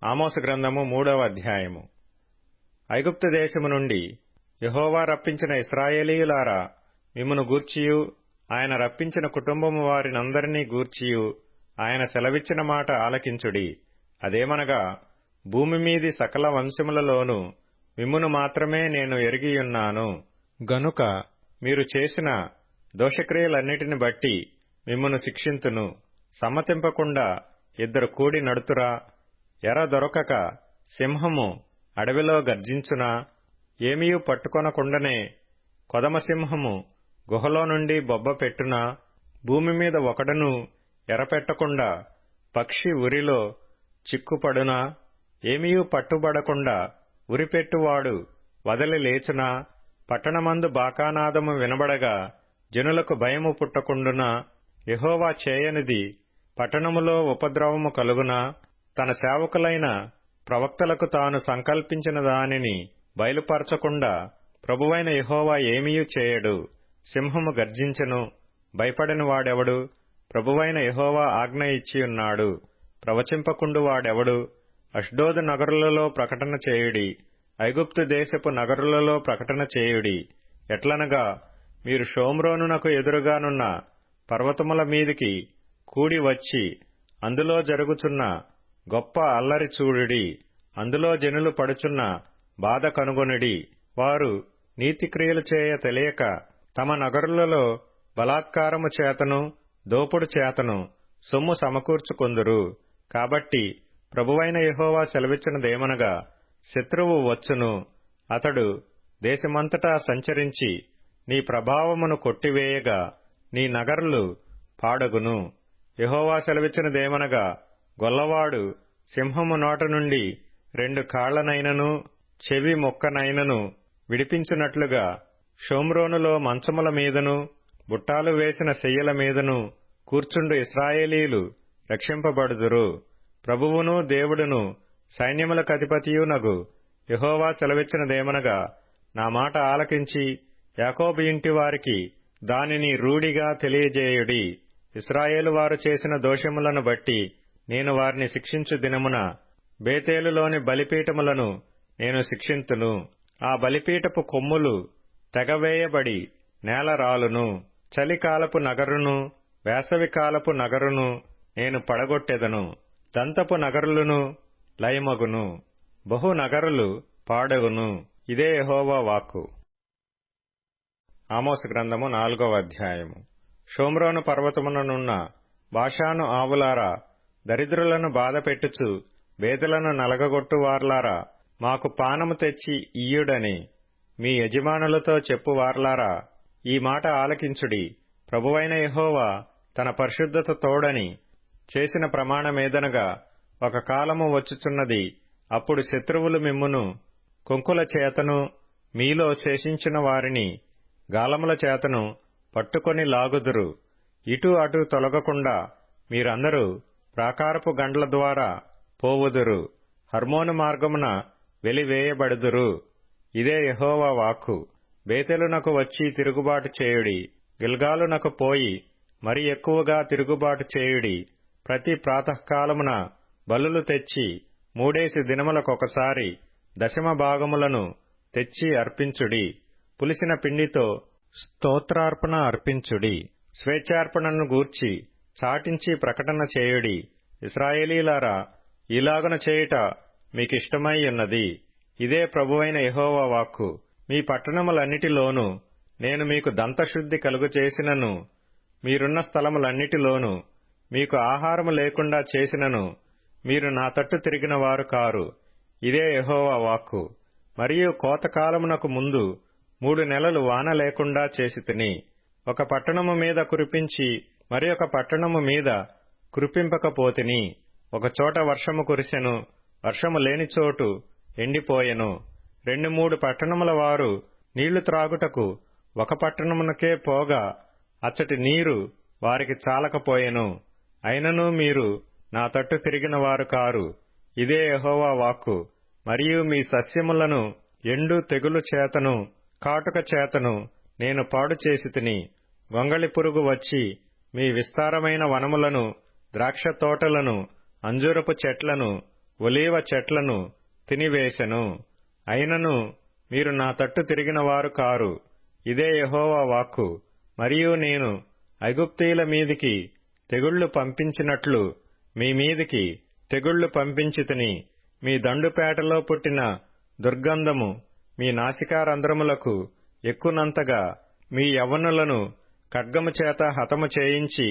ఆమోసు గ్రంథము 3వ అధ్యాయము. ఐగుప్తు దేశము నుండి యెహోవా రప్పించిన ఇశ్రాయేలీయులారా, మిమ్మును గూర్చియు ఆయన రప్పించిన కుటుంబము వారినందరినీ గూర్చియు ఆయన సెలవిచ్చిన మాట ఆలకించుడి. అదేమనగా, భూమి మీది సకల వంశములలోనూ మిమ్మును మాత్రమే నేను ఎరిగియున్నాను. గనుక మీరు చేసిన దోషక్రియలన్నిటిని బట్టి మిమ్మును శిక్షింతును. సమ్మతింపకుండా ఇద్దరు కూడి నడుతురా? ఎర దొరకక సింహము అడవిలో గర్జించునా? ఏమీయూ పట్టుకొనకుండనే కొదమసింహము గుహలో నుండి బొబ్బ పెట్టునా? భూమి మీద ఒకడును ఎరపెట్టకుండా పక్షి ఉరిలో చిక్కుపడునా? ఏమీయూ పట్టుబడకుండా ఉరిపెట్టువాడు వదలి లేచునా? పట్టణమందు బాకానాదము వినబడగా జనులకు భయము పుట్టకుండునా? యెహోవా చేయనిది పట్టణములో ఉపద్రవము కలుగునా? తన సేవకులైన ప్రవక్తలకు తాను సంకల్పించిన దానిని బయలుపరచకుండా ప్రభువైన యెహోవా ఏమీయూ చేయడు. సింహము గర్జించెను, భయపడని వాడెవడు? ప్రభువైన యెహోవా ఆజ్ఞ ఇచ్చియున్నాడు, ప్రవచింపకుండు వాడెవడు? అష్డోదు నగరులలో ప్రకటన చేయుడి, ఐగుప్తు దేశపు నగరులలో ప్రకటన చేయుడి. ఎట్లనగా, మీరు షోమ్రోనునకు ఎదురుగానున్న పర్వతముల మీదికి కూడి వచ్చి అందులో జరుగుచున్న గొప్ప అల్లరి చూడుడి. అందులో జనులు పడుచున్న బాధ కనుగొనుడి. వారు నీతిక్రియలు చేయ తెలియక తమ నగరులలో బలాత్కారము చేతను దోపుడు చేతను సొమ్ము సమకూర్చుకొందురు. కాబట్టి ప్రభువైన యెహోవా సెలవిచ్చినదేమనగా, శత్రువు వచ్చును, అతడు దేశమంతటా సంచరించి నీ ప్రభావమును కొట్టివేయగా నీ నగరులు పాడగును. యెహోవా సెలవిచ్చినదేమనగా, గొల్లవాడు సింహము నోట నుండి 2 కాళ్లనైనను చెవి మొక్కనైనను విడిపించునట్లుగా షోమ్రోనులో మంచముల మీదను బుట్టాలు వేసిన శయ్యల మీదను కూర్చుండు ఇశ్రాయేలీయులు రక్షింపబడుదురు. ప్రభువును దేవుడును సైన్యములకధిపతియునగు యెహోవా సెలవిచ్చినదేమనగా, నా మాట ఆలకించి యాకోబు ఇంటి వారికి దానిని రూఢిగా తెలియజేయుడి. ఇశ్రాయేలు వారు చేసిన దోషములను బట్టి నేను వారిని శిక్షించు దినమున బేతేలులోని బలిపీఠములను నేను శిక్షింతును. ఆ బలిపీఠపు కొమ్ములు తెగవేయబడి నేల రాలును. చలికాలపు నగరును వేసవికాలపు నగరును నేను పడగొట్టెదను. దంతపు నగరులను లయమగును, బహు నగరులు పాడగును. ఇదే యెహోవా వాక్కు. ఆమోసు గ్రంథము 4వ అధ్యాయము. షోమ్రోను పర్వతముననున్న బాషాను ఆవులారా, దరిద్రులను బాధపెట్టుచు బేదలను నలగగొట్టువార్లారా, మాకు పానము తెచ్చి ఇయ్యుడని మీ యజమానులతో చెప్పువార్లారా, ఈ మాట ఆలకించుడి. ప్రభువైన యెహోవా తన పరిశుద్ధత తోడని చేసిన ప్రమాణమేదనగా, ఒక కాలము వచ్చుచున్నది, అప్పుడు శత్రువులు మిమ్మును కొంకుల చేతను మీలో శేషించిన వారిని గాలముల చేతను పట్టుకొని లాగుదురు. ఇటు అటు తొలగకుండా మీరందరూ ప్రాకారపు గండ్ల ద్వారా పోవుదురు. హర్మోను మార్గమున వెలివేయబడుదురు. ఇదే యెహోవా వాక్కు. బేతేలునకు వచ్చి తిరుగుబాటు చేయుడి. గిల్గాలునకు పోయి మరి ఎక్కువగా తిరుగుబాటు చేయుడి. ప్రతి ప్రాతఃకాలమున బలులు తెచ్చి 3 దినములకొకసారి 10వ భాగములను తెచ్చి అర్పించుడి. పులిసిన పిండితో స్తోత్రార్పణ అర్పించుడి. స్వేచ్ఛార్పణను గూర్చి చాటించి ప్రకటన చేయుడి. ఇశ్రాయేలీలారా, ఇలాగున చేయుట మీకిష్టమై ఉన్నది. ఇదే ప్రభువైన యెహోవా వాక్కు. మీ పట్టణములన్నిటిలోనూ నేను మీకు దంతశుద్ధి కలుగచేసినను, మీరున్న స్థలములన్నిటిలోనూ మీకు ఆహారము లేకుండా చేసినను, మీరు నా తట్టు తిరిగిన వారు కారు. ఇదే యెహోవా వాక్కు. మరియు కోతకాలమునకు ముందు 3 నెలలు వాన లేకుండా చేసితిని. ఒక పట్టణము మీద కురిపించి మరి ఒక పట్టణము మీద కురిపింపకపోతిని. ఒక చోట వర్షము కురిసెను, వర్షము లేని చోటు ఎండిపోయెను. 2-3 పట్టణముల వారు నీళ్లు త్రాగుటకు ఒక పట్టణమునకే పోగా అచ్చటి నీరు వారికి చాలకపోయెను. అయినను మీరు నా తట్టు తిరిగిన వారు కారు. ఇదే యెహోవా వాక్కు. మరియు మీ సస్యములను ఎండు తెగులు చేతను కాటుక చేతను నేను పాడు చేసితిని. గొంగళి పురుగు వచ్చి మీ విస్తారమైన వనములను, ద్రాక్ష తోటలను, అంజూరపు చెట్లను ఒలీవ చెట్లను తినివేశెను. అయినను మీరు నా తట్టు తిరిగిన వారు కారు. ఇదే యెహోవా వాక్కు. మరియు నేను ఐగుప్తీయుల మీదికి తెగుళ్లు పంపించినట్లు మీ మీదికి తెగుళ్లు పంపించితిని. మీ దండుపేటలో పుట్టిన దుర్గంధము మీ నాసికారంధ్రములకు ఎక్కునంతగా మీ యవ్వనులను ఖడ్గము చేత హతము చేయించి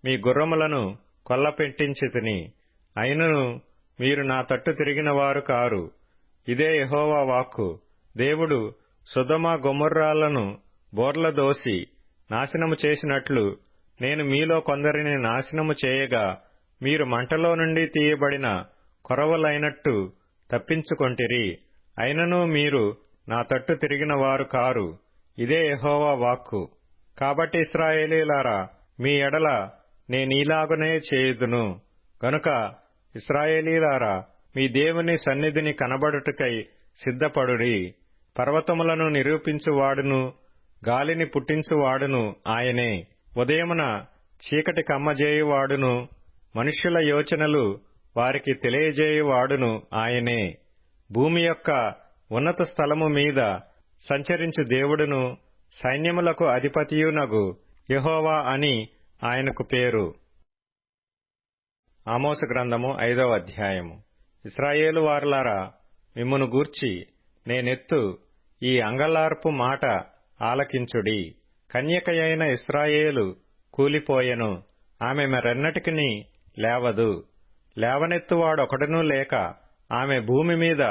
మీ గుర్రములను కొల్లపెట్టించితిని. అయినను మీరు నా తట్టు తిరిగిన వారు కారు. ఇదే యెహోవా వాక్కు. దేవుడు సొదొమ గొమొర్రాలను బోర్లదోసి నాశనము చేసినట్లు నేను మీలో కొందరిని నాశనము చేయగా మీరు మంటలో నుండి తీయబడిన కొరవలైనట్టు తప్పించుకొంటిరి. అయినను మీరు నా తట్టు తిరిగిన వారు కారు. ఇదే యెహోవా వాక్కు. కాబట్టి ఇశ్రాయేలీయులారా, మీ ఎడల నేనీలాగునే చేయుదును. గనుక ఇశ్రాయేలీయులారా, మీ దేవుని సన్నిధిని కనబడుటకై సిద్ధపడుడి. పర్వతములను నిరూపించువాడును గాలిని పుట్టించువాడును ఆయనే. ఉదయమున చీకటి కమ్మజేయువాడును మనుష్యుల యోచనలు వారికి తెలియజేయువాడును ఆయనే. భూమి యొక్క ఉన్నత స్థలము మీద సంచరించు దేవుడును సైన్యములకు అధిపతియునగు యెహోవా అని ఆయనకు పేరు. ఆమోసు గ్రంథము 5వ అధ్యాయము. ఇశ్రాయేలు వారలారా, మిమ్మును గూర్చి నేనెత్తు ఈ అంగలార్పు మాట ఆలకించుడి. కన్యకయైన ఇశ్రాయేలు కూలిపోయెను, ఆమె మరెన్నటికిని లేవదు. లేవనెత్తువాడొకడునూ లేక ఆమె భూమి మీద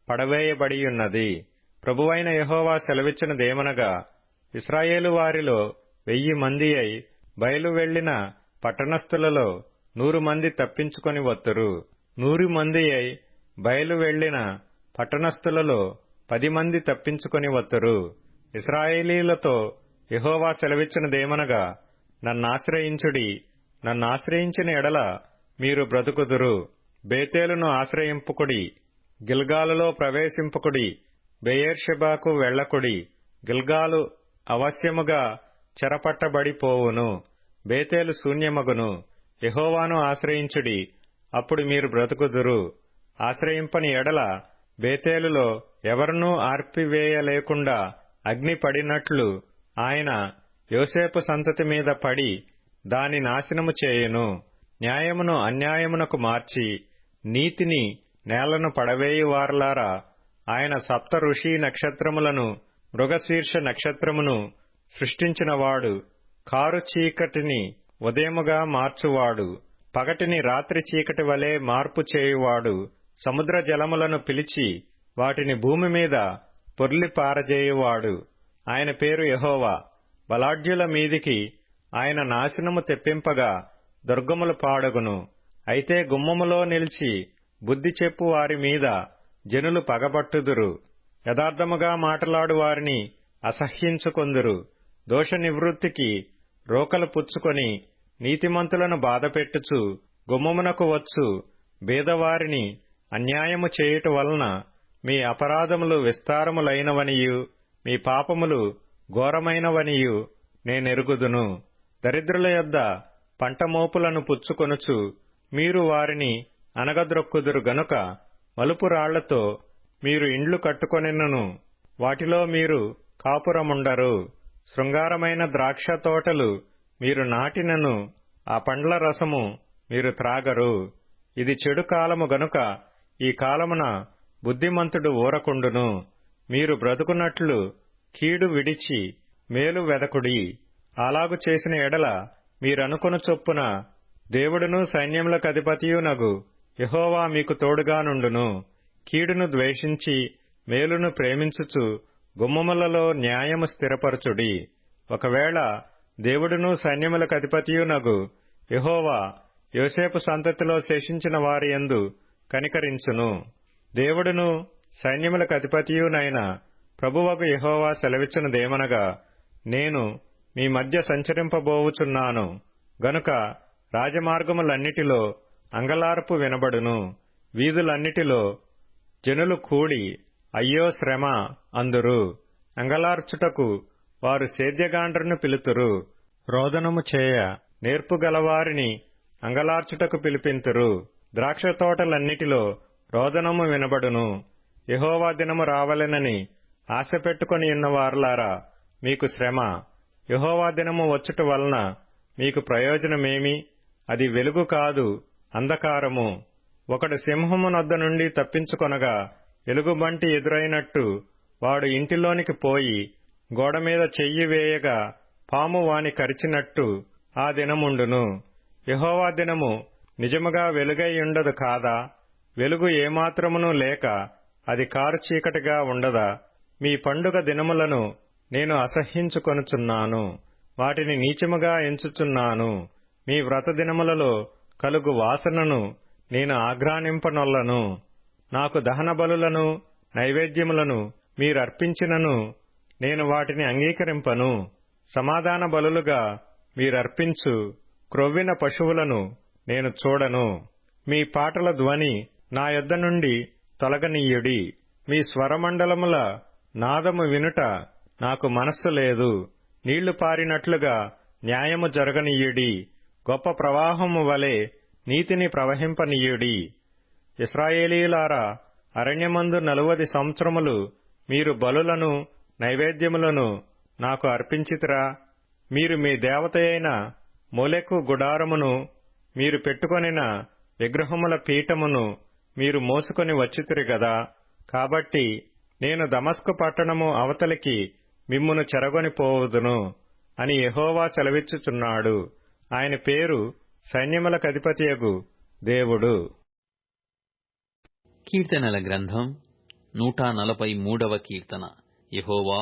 పడవేయబడియున్నది. ప్రభువైన యెహోవా సెలవిచ్చినదేమనగా, ఇశ్రాయేలు వారిలో 1000 మంది అయి బయలు వెళ్లిన పట్టణస్థులలో 100 మంది తప్పించుకొని వత్తురు. 100 మంది అయి బయలు వెళ్లిన పట్టణస్థులలో 10 మంది తప్పించుకొని వత్తురు. ఇశ్రాయేలీయులతో యెహోవా సెలవిచ్చినదేమనగా, నన్నాశ్రయించుడి. నన్నాశ్రయించిన ఎడల మీరు బ్రతుకుదురు. బేతేలును ఆశ్రయింపుకుడి. గిల్గాలులో ప్రవేశింపుకుడి. బెయేర్షెబాకు వెళ్లకుడి. గిల్గాలు అవశ్యముగా చెరపట్టబడిపోవును. బేతేలు శూన్యమగును. యెహోవాను ఆశ్రయించుడి, అప్పుడు మీరు బ్రతుకుదురు. ఆశ్రయింపని ఎడల బేతేలులో ఎవరినూ ఆర్పివేయలేకుండా అగ్ని పడినట్లు ఆయన యోసేపు సంతతి మీద పడి దాని నాశనము చేయును. న్యాయమును అన్యాయమునకు మార్చి నీతిని నేలను పడవేయువారలారా, ఆయన సప్త ఋషి నక్షత్రములను మృగశీర్ష నక్షత్రమును సృష్టించినవాడు. కారు చీకటిని ఉదయముగా మార్చువాడు. పగటిని రాత్రి చీకటి వలె మార్పు చేయువాడు. సముద్ర జలములను పిలిచి వాటిని భూమి మీద పొర్లి పారజేయువాడు. ఆయన పేరు యెహోవా. బలాఢ్యుల మీదికి ఆయన నాశనము తెప్పింపగా దుర్గములు పాడగును. అయితే గుమ్మములో నిలిచి బుద్ధి చెప్పు వారి మీద జనులు పగబట్టుదురు. యథార్థముగా మాటలాడు వారిని అసహ్యించుకొందురు. దోష నివృత్తికి రోకలు పుచ్చుకొని నీతిమంతులను బాధపెట్టుచు గుమ్మమునకు వచ్చు బీదవారిని అన్యాయము చేయుట వలన మీ అపరాధములు విస్తారములైనవనియు మీ పాపములు ఘోరమైనవనియు నేనెరుగుదును. దరిద్రుల యొద్ద పంటమోపులను పుచ్చుకొనుచు మీరు వారిని అనగద్రొక్కుదురు గనుక మలుపు రాళ్లతో మీరు ఇండ్లు కట్టుకొనినను వాటిలో మీరు కాపురముండరు. శృంగారమైన ద్రాక్ష తోటలు మీరు నాటినను ఆ పండ్ల రసము మీరు త్రాగరు. ఇది చెడు కాలము గనుక ఈ కాలమున బుద్ధిమంతుడు ఊరకుండును. మీరు బ్రతుకున్నట్లు కీడు విడిచి మేలు వెదకుడి. అలాగు చేసిన ఎడల మీరనుకొను చొప్పున దేవుడును సైన్యములకధిపతియునగు యెహోవా మీకు తోడుగానుండును. కీడును ద్వేషించి మేలును ప్రేమించుచు గుమ్మములలో న్యాయము స్థిరపరచుడి. ఒకవేళ దేవుడును సైన్యములకధిపతియునగు యెహోవా యోసేపు సంతతిలో శేషించిన వారి యందు కనికరించును. దేవుడును సైన్యములకధిపతియునైన ప్రభువగు యెహోవా సెలవిచ్చినదేమనగా, నేను మీ మధ్య సంచరింపబోవుచున్నాను గనుక రాజమార్గములన్నిటిలో అంగలార్పు వినబడును. వీధులన్నిటిలో జనులు కూడి అయ్యో శ్రమ అందురు. అంగలార్చుటకు వారు సేద్యగాండ్రను పిలుతురు. రోదనము చేయ నేర్పుగలవారిని అంగలార్చుటకు పిలిపింతురు. ద్రాక్ష తోటలన్నిటిలో రోదనము వినబడును. యెహోవా దినము రావలెనని ఆశపెట్టుకొని ఉన్నవారులారా, మీకు శ్రమ. యెహోవా దినము వచ్చుట వలన మీకు ప్రయోజనమేమి? అది వెలుగు కాదు, అంధకారము. ఒకడు సింహము నొద్ద నుండి తప్పించుకొనగా ఎలుగుబంటి ఎదురైనట్టు వాడు ఇంటిలోనికి పోయి గోడమీద చెయ్యి వేయగా పాము వాని కరిచినట్టు ఆ దినముండును. యెహోవా దినము నిజముగా వెలుగై ఉండదు కాదా? వెలుగు ఏమాత్రమునూ లేక అది కారు చీకటిగా ఉండదా? మీ పండుగ దినములను నేను అసహ్యించుకొనుచున్నాను, వాటిని నీచముగా ఎంచుచున్నాను. మీ వ్రత దినములలో కలుగు వాసనను నేను ఆఘ్రానింపనొల్లను. నాకు దహన బలులను నైవేద్యములను మీరర్పించినను నేను వాటిని అంగీకరింపను. సమాధాన బలులుగా మీరర్పించు క్రొవ్విన పశువులను నేను చూడను. మీ పాటల ధ్వని నా యొద్ద నుండి తొలగనీయుడి. మీ స్వరమండలముల నాదము వినుట నాకు మనస్సు లేదు. నీళ్లు పారినట్లుగా న్యాయము జరగనీయుడి. గొప్ప ప్రవాహము వలె నీతిని ప్రవహింపనీయుడి. ఇశ్రాయేలీయులారా, అరణ్యమందు 40 సంవత్సరములు మీరు బలులను నైవేద్యములను నాకు అర్పించితిరా? మీరు మీ దేవతయైన మొలెకు గుడారమును, మీరు పెట్టుకొనిన విగ్రహముల పీఠమును మీరు మోసుకొని వచ్చితిరి గదా. కాబట్టి నేను దమస్కు పట్టణము అవతలికి మిమ్మును చెరగొని పోవుదును అని యెహోవా సెలవిచ్చుచున్నాడు. ఆయన పేరు సైన్యములకధిపతియగు దేవుడు. కీర్తనల గ్రంథం 143వ కీర్తన. యెహోవా,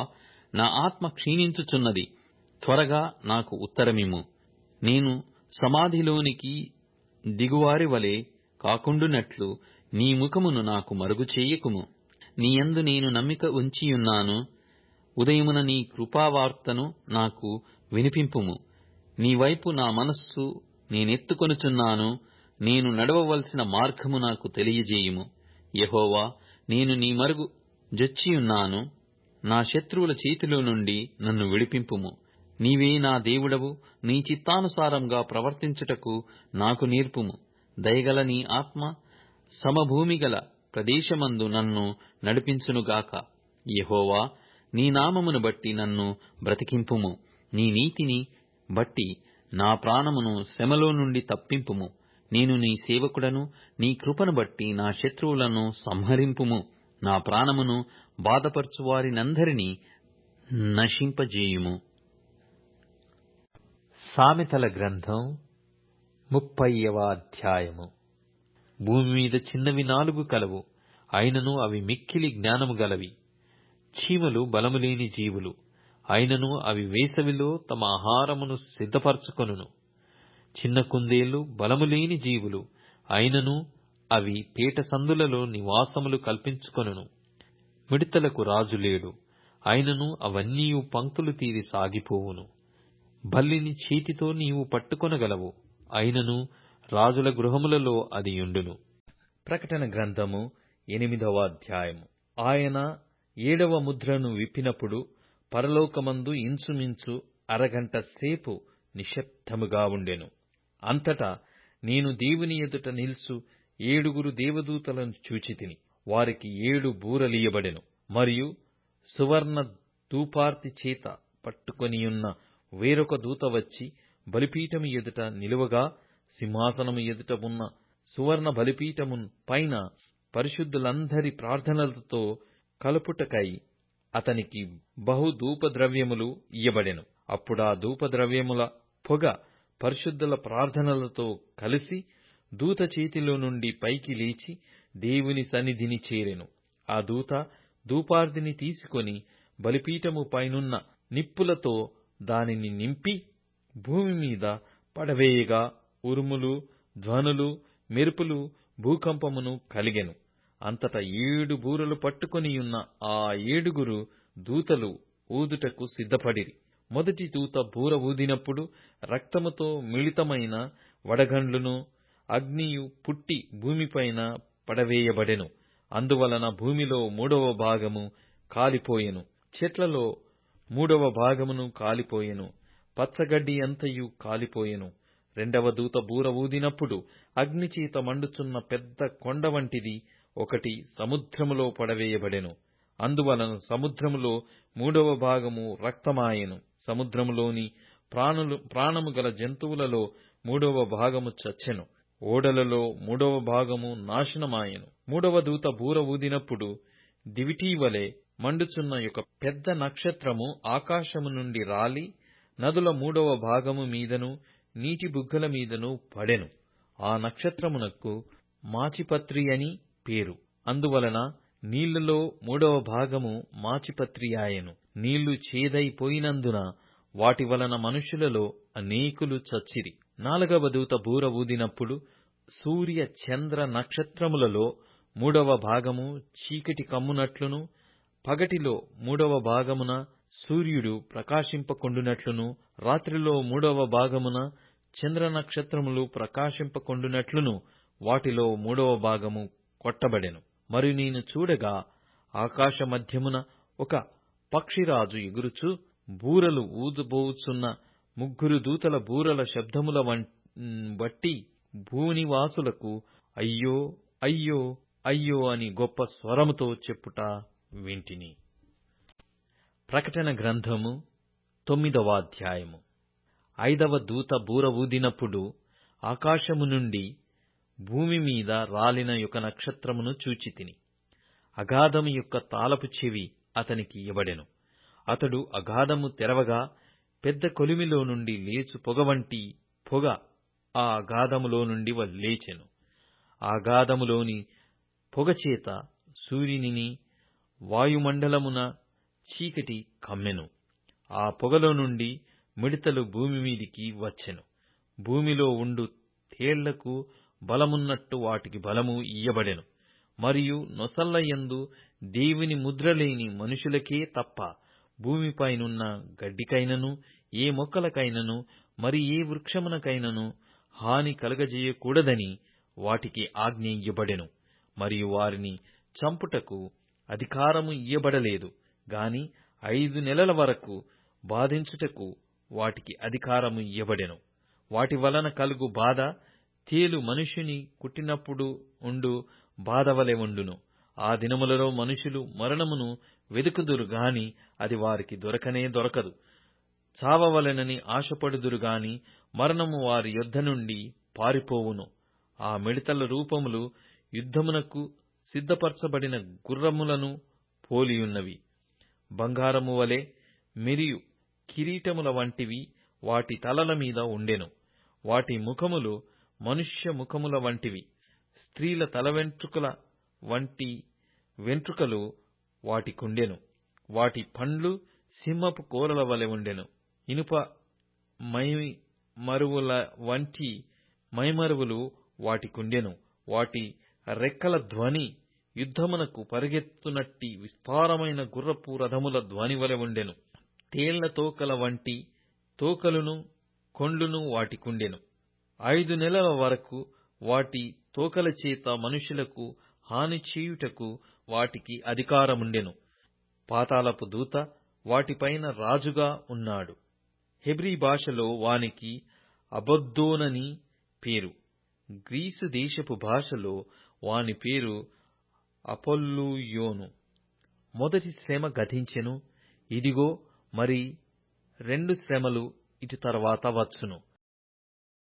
నా ఆత్మ క్షీణించుచున్నది, త్వరగా నాకు ఉత్తరమిమ్ము. నేను సమాధిలోనికి దిగువారి వలె కాకుండునట్లు నీ ముఖమును నాకు మరుగు చేయకుము. నీయందు నేను నమ్మిక ఉంచియున్నాను. ఉదయమున నీ కృపావార్తను నాకు వినిపింపుము. నీ వైపు నా మనస్సు నేనెత్తుకొనుచున్నాను. నేను నడవవలసిన మార్గము నాకు తెలియజేయుము. యెహోవా, నేను నీ మరుగు జొచ్చియున్నాను. నా శత్రువుల చేతిలో నుండి నన్ను విడిపింపుము. నీవే నా దేవుడవు. నీ చిత్తానుసారంగా ప్రవర్తించుటకు నాకు నేర్పుము. దయగల నీ ఆత్మ సమభూమిగల ప్రదేశమందు నన్ను నడిపించునుగాక. యెహోవా, నీ నామమును బట్టి నన్ను బ్రతికింపుము. నీ నీతిని బట్టి నా ప్రాణమును శ్రమలో నుండి తప్పింపుము. నేను నీ సేవకుడను. నీ కృపను బట్టి నా శత్రువులను సంహరింపుము. నా ప్రాణమును బాధపరచువారినందరినీ నశింపజేయుము. సామెతల గ్రంథం 30వ అధ్యాయము. భూమి మీద చిన్నవి 4 కలవు, అయినను అవి మిక్కిలి జ్ఞానము గలవి. చీమలు బలములేని జీవులు, అయినను అవి వేసవిలో తమ ఆహారమును సిద్ధపరచుకొనును. చిన్న కుందేళ్లు బలములేని జీవులు, అయినను అవి పేట సందులలో నివాసములు కల్పించుకొనును. మిడతలకు రాజు లేడు, అయినను అవన్నీ పంక్తులు తీరి సాగిపోవును. బల్లిని చేతితో నీవు పట్టుకొనగలవు, అయినను రాజుల గృహములలో అది యుండును. ప్రకటన గ్రంథము 8వ అధ్యాయము. ఆయన 7వ ముద్రను విప్పినప్పుడు పరలోకమందు ఇంచుమించు అరగంట సేపు నిశ్శబ్దముగా ఉండెను. అంతటా నేను దేవుని ఎదుట నిలుచు 7 దేవదూతలను చూచితిని. వారికి 7 బూరలియబడెను. మరియు సువర్ణ ధూపార్తి చేత పట్టుకొనియున్న వేరొక దూత వచ్చి బలిపీఠము ఎదుట నిలువగా, సింహాసనము ఎదుట ఉన్న సువర్ణ బలిపీఠము పైన పరిశుద్ధులందరి ప్రార్థనలతో కలుపుటకై అతనికి బహు ధూపద్రవ్యములు ఇయ్యబడెను. అప్పుడా ధూపద్రవ్యముల పొగ పరిశుద్ధుల ప్రార్థనలతో కలిసి దూత చేతిలో నుండి పైకి లేచి దేవుని సన్నిధిని చేరెను. ఆ దూత ధూపార్తిని తీసుకొని బలిపీఠము పైనున్న నిప్పులతో దానిని నింపి భూమి మీద పడవేయగా ఉరుములు, ధ్వనులు, మెరుపులు, భూకంపమును కలిగెను. అంతటా 7 బూరలు పట్టుకొనియున్న ఆ 7 దూతలు ఊదుటకు సిద్ధపడిరి. మొదటి దూత బూర ఊదినప్పుడు రక్తముతో మిళితమైన వడగండ్లును అగ్నియు పుట్టి భూమిపైన పడవేయబడెను. అందువలన భూమిలో 3వ భాగము కాలిపోయెను. చెట్లలో 3వ భాగమును కాలిపోయెను. పచ్చగడ్డి అంతయు కాలిపోయెను. రెండవ దూత బూర ఊదినప్పుడు అగ్నిచేత మండుచున్న పెద్ద కొండ వంటిది ఒకటి సముద్రములో పడవేయబడెను. అందువలన సముద్రములో 3వ భాగము రక్తమాయెను. సముద్రములోని ప్రాణము గల జంతువులలో 3వ భాగము చచ్చెను. ఓడలలో 3వ భాగము నాశనమాయెను. 3వ దూత బూర ఊదినప్పుడు దివిటీవలే మండుచున్న ఒక పెద్ద నక్షత్రము ఆకాశము నుండి రాలి నదుల 3వ భాగము మీదను నీటి బుగ్గల మీదను పడెను. ఆ నక్షత్రమునకు మాచిపత్రి అని పేరు. అందువలన నీళ్లలో 3వ భాగము మాచిపత్రి ఆయెను. నీళ్లు చేదైపోయినందున వాటి వలన మనుషులలో అనేకులు చచ్చిరి. 4వ దూత బూర ఊదినప్పుడు సూర్య చంద్ర నక్షత్రములలో 3వ భాగము చీకటి కమ్మునట్లును, పగటిలో 3వ భాగమున సూర్యుడు ప్రకాశింపకుండునట్లును, రాత్రిలో 3వ భాగమున చంద్ర నక్షత్రములు ప్రకాశింపకుండునట్లును వాటిలో 3వ భాగము కొట్టబడెను. మరియు నేను చూడగా ఆకాశ మధ్యమున ఒక పక్షిరాజు ఎగురుచు బూరలు ఊదబోచున్న 3 దూతల బూరల శబ్దముల బట్టి భూనివాసులకు అయ్యో అయ్యో అయ్యో అని గొప్ప స్వరముతో చెప్పుట వింటిని. ప్రకటన గ్రంథము 9వ అధ్యాయము. 5వ దూత బూర ఊదినప్పుడు ఆకాశము నుండి భూమి మీద రాలిన ఒక నక్షత్రమును చూచితిని. అగాధము యొక్క తాళపు చెవి అతనికి ఇయ్యబడెను. అతడు అగాధము తెరవగా పెద్ద కొలిమిలో నుండి లేచు పొగ వంటి పొగ ఆ అగాధములో నుండి లేచెను. ఆ అగాధములోని పొగచేత సూర్యునిని వాయుమండలమున చీకటి కమ్మెను. ఆ పొగలో నుండి మిడతలు భూమి మీదికి వచ్చెను. భూమిలో ఉండు తేళ్లకు బలమున్నట్టు వాటికి బలము ఇయ్యబడెను. మరియు నొసల్లయందు దేవుని ముద్రలేని మనుషులకే తప్ప భూమిపైనున్న గడ్డికైనను ఏ మొక్కలకైనను మరి ఏ వృక్షమునకైనను హాని కలగజేయకూడదని వాటికి ఆజ్ఞ ఇయ్యబడెను. మరియు వారిని చంపుటకు అధికారము ఇయ్యబడలేదు గాని 5 నెలల వరకు బాధించుటకు వాటికి అధికారము ఇయ్యబడెను. వాటి వలన కలుగు బాధ తేలు మనుష్యుని కుట్టినప్పుడు ఉండు బాధవలె ఉండును. ఆ దినములలో మనుషులు మరణమును వెదుకుదురు గాని అది వారికి దొరకనే దొరకదు. చావవలెనని ఆశపడుదురు గాని మరణము వారి యొద్ద నుండి పారిపోవును. ఆ మిడతల రూపములు యుద్ధమునకు సిద్ధపరచబడిన గుర్రములను పోలియున్నవి. బంగారము వలె మెరియు కిరీటముల వంటివి వాటి తలల మీద ఉండెను. వాటి ముఖములు మనుష్య ముఖముల వంటివి. స్త్రీల తల వెంట్రుకల వంటి వెంట్రుకలు వాటికుండెను. వాటి పండ్లు సింహపు కోరల వలె ఉండెను. ఇనుప మైమరువుల వంటి మైమరువులు వాటికుండెను. వాటి రెక్కల ధ్వని యుద్ధమునకు పరిగెత్తునట్టి విస్తారమైన గుర్రపు రథముల ధ్వని వలె ఉండెను. తేళ్ల తోకల వంటి తోకలును కొండ్లును వాటికుండెను. 5 నెలల వరకు వాటి తోకల చేత మనుషులకు హాని చేయుటకు వాటికి అధికారముండెను. పాతాళపు దూత వాటిపైన రాజుగా ఉన్నాడు. హెబ్రీ భాషలో వానికి అబద్దోనని పేరు. గ్రీసు దేశపు భాషలో వాని పేరు అపొల్లుయోను. మొదటి శ్రమ గతించెను. ఇదిగో మరి 2 శ్రమలు ఇటు తర్వాత వచ్చును.